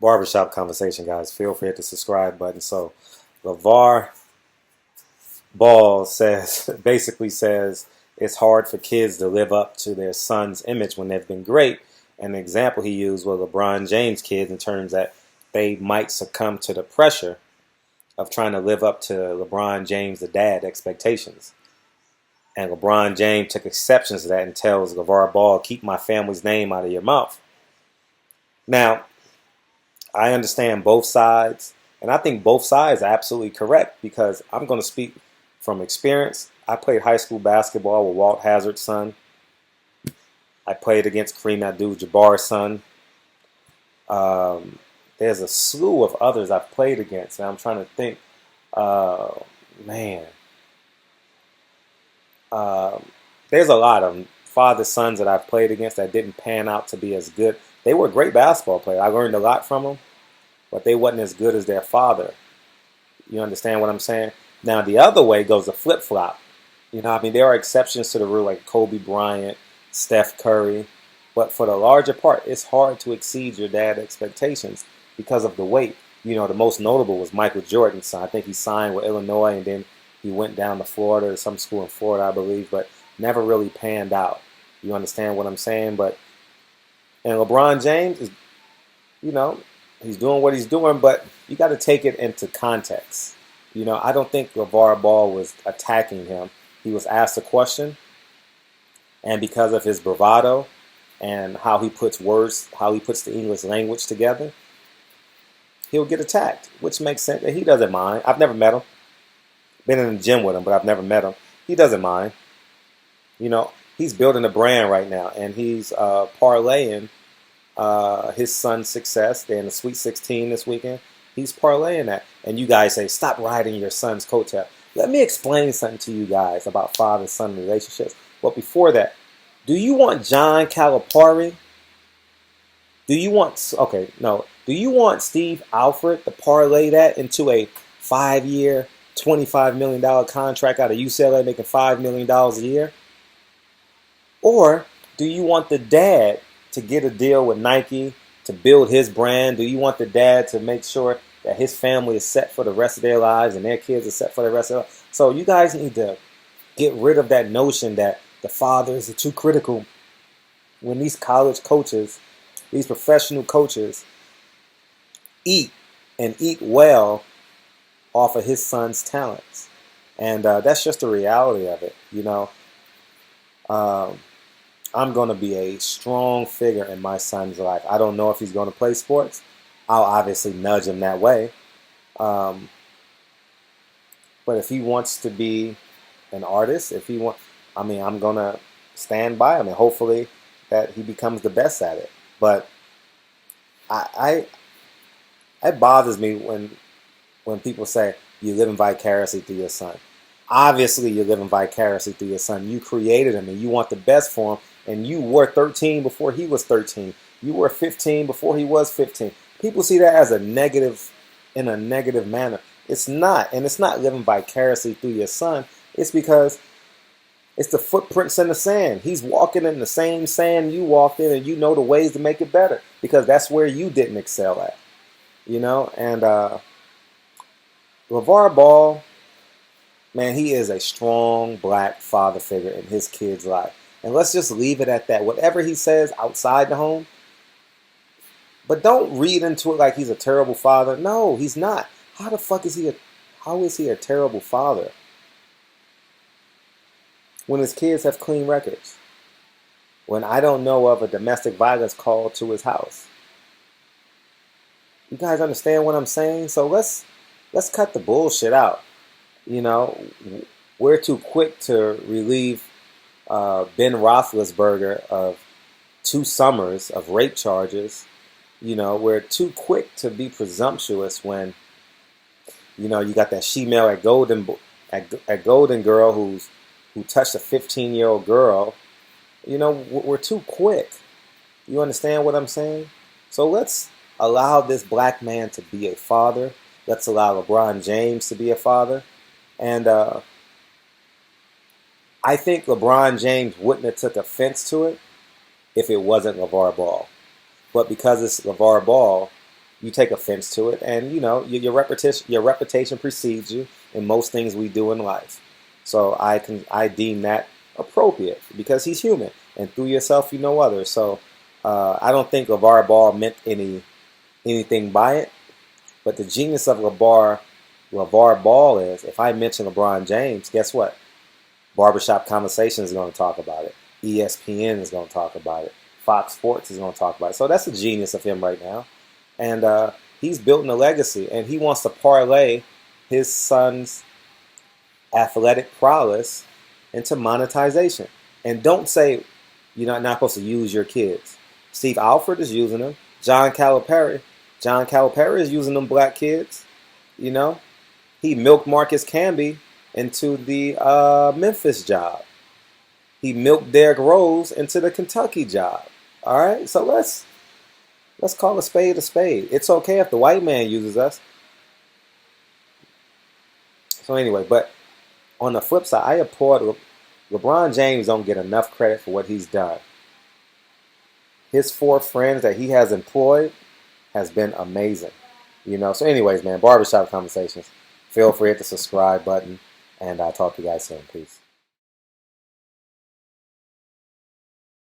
Barbershop conversation, guys. Feel free to hit the subscribe button. So, Lavar Ball says basically says it's hard for kids to live up to their son's image when they've been great. And the example he used was LeBron James kids in terms that they might succumb to the pressure of trying to live up to LeBron James, the dad, expectations. And LeBron James took exceptions to that and tells LeVar Ball, keep my family's name out of your mouth. Now, I understand both sides, and I think both sides are absolutely correct because I'm going to speak from experience. I played high school basketball with Walt Hazzard's son. I played against Kareem Abdul-Jabbar's son. There's a slew of others I've played against, and I'm trying to think. Man, there's a lot of them. Father sons that I've played against that didn't pan out to be as good. They were great basketball players. I learned a lot from them, but they wasn't as good as their father. You understand what I'm saying? Now, the other way goes the flip-flop. There are exceptions to the rule like Kobe Bryant, Steph Curry, but for the larger part, it's hard to exceed your dad's expectations because of the weight. The most notable was Michael Jordan's son. I think he signed with Illinois and then he went down to Florida, or some school in Florida, I believe, but never really panned out. You understand what I'm saying? And LeBron James is, he's doing what he's doing, but you got to take it into context. I don't think LeVar Ball was attacking him. He was asked a question, and because of his bravado and how he puts the English language together, he'll get attacked, which makes sense. And he doesn't mind. I've never met him. Been in the gym with him, but I've never met him. He doesn't mind. He's building a brand right now, and he's parlaying his son's success. They're in the Sweet 16 this weekend. He's parlaying that. And you guys say, stop riding your son's coattail. Let me explain something to you guys about father-son relationships. But before that, do you want John Calipari? Do you want Steve Alford to parlay that into a 5-year, $25 million contract out of UCLA making $5 million a year? Or do you want the dad to get a deal with Nike to build his brand? Do you want the dad to make sure that his family is set for the rest of their lives and their kids are set for the rest of their lives? So you guys need to get rid of that notion that the fathers are too critical when these college coaches, these professional coaches, eat and eat well off of his son's talents. And that's just the reality of it, I'm going to be a strong figure in my son's life. I don't know if he's going to play sports. I'll obviously nudge him that way. But if he wants to be an artist, I'm going to stand by him and hopefully that he becomes the best at it. But it bothers me when people say you're living vicariously through your son. Obviously, you're living vicariously through your son. You created him and you want the best for him. And you were 13 before he was 13. You were 15 before he was 15. People see that as in a negative manner. It's not. And it's not living vicariously through your son. It's because it's the footprints in the sand. He's walking in the same sand you walked in, and you know the ways to make it better because that's where you didn't excel at. And LeVar Ball, man, he is a strong black father figure in his kid's life. And let's just leave it at that. Whatever he says outside the home, but don't read into it like he's a terrible father. No, he's not. How is he a terrible father when his kids have clean records? When I don't know of a domestic violence call to his house. You guys understand what I'm saying? So let's cut the bullshit out. We're too quick to relieve Ben Roethlisberger of 2 summers of rape charges. We're too quick to be presumptuous when, you got that she-male at Golden Girl who touched a 15-year-old girl. We're too quick. You understand what I'm saying? So let's allow this black man to be a father. Let's allow LeBron James to be a father. And I think LeBron James wouldn't have took offense to it if it wasn't LeVar Ball. But because it's LeVar Ball, you take offense to it, and your reputation precedes you in most things we do in life. So I deem that appropriate because he's human, and through yourself you know others. So I don't think LeVar Ball meant anything by it, but the genius of LeVar Ball is if I mention LeBron James, guess what? Barbershop Conversation is going to talk about it. ESPN is going to talk about it. Fox Sports is going to talk about it. So that's the genius of him right now. And he's building a legacy, and he wants to parlay his son's athletic prowess into monetization. And don't say you're not supposed to use your kids. Steve Alford is using them. John Calipari is using them black kids. You know, he milked Marcus Camby into the Memphis job. He milked Derrick Rose into the Kentucky job. All right, so let's call a spade a spade. It's okay if the white man uses us. So anyway, but on the flip side, I applaud LeBron James. Don't get enough credit for what he's done. His 4 friends that he has employed has been amazing. You know. So anyways, man, Barbershop Conversations. Feel free to hit the subscribe button, and I'll talk to you guys soon. Peace.